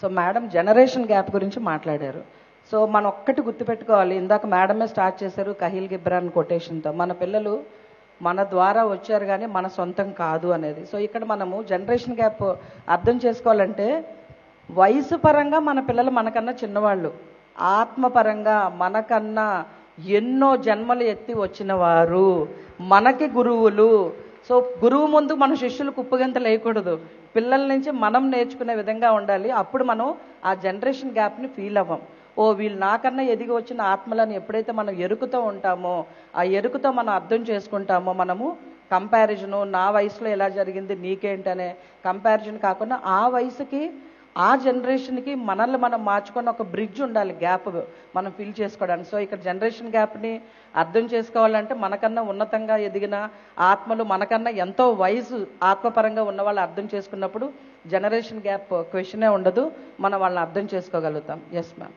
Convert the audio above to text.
So madam generation gap గురించి మాట్లాడారు. So మనం ఒక్కటి గుర్తుపెట్టుకోవాలి, ఇందాక మేడమే స్టార్ట్ చేశారు కహీల్ గిబ్రాన్ కొటేషన్తో, మన పిల్లలు మన ద్వారా వచ్చారు కానీ మన సొంతం కాదు అనేది. సో ఇక్కడ మనము జనరేషన్ గ్యాప్ అర్థం చేసుకోవాలంటే వయసు పరంగా మన పిల్లలు మనకన్నా చిన్నవాళ్ళు, ఆత్మపరంగా మనకన్నా ఎన్నో జన్మలు ఎత్తి వచ్చిన వారు, మనకి గురువులు. సో గురువు ముందు మన శిష్యులు కుప్పగంత లేకూడదు, పిల్లల నుంచి మనం నేర్చుకునే విధంగా ఉండాలి. అప్పుడు మనం ఆ జనరేషన్ గ్యాప్ని ఫీల్ అవ్వం. ఓ వీళ్ళు నాకన్నా ఎదిగి వచ్చిన ఆత్మలను ఎప్పుడైతే మనం ఎరుకుతూ ఉంటామో, ఆ ఎరుకుతో మనం అర్థం చేసుకుంటామో, మనము కంపారిజను నా వయసులో ఎలా జరిగింది నీకేంటనే కంపారిజన్ కాకుండా ఆ వయసుకి ఆ జనరేషన్కి మనల్ని మనం మార్చుకొని ఒక బ్రిడ్జ్ ఉండాలి, గ్యాప్ మనం ఫిల్ చేసుకోవడానికి. సో ఇక్కడ జనరేషన్ గ్యాప్ని అర్థం చేసుకోవాలంటే మనకన్నా ఉన్నతంగా ఎదిగిన ఆత్మలు, మనకన్నా ఎంతో వయసు ఆత్మపరంగా ఉన్న వాళ్ళు అర్థం చేసుకున్నప్పుడు జనరేషన్ గ్యాప్ క్వశ్చనే ఉండదు, మనం వాళ్ళని అర్థం చేసుకోగలుగుతాం. Yes ma'am.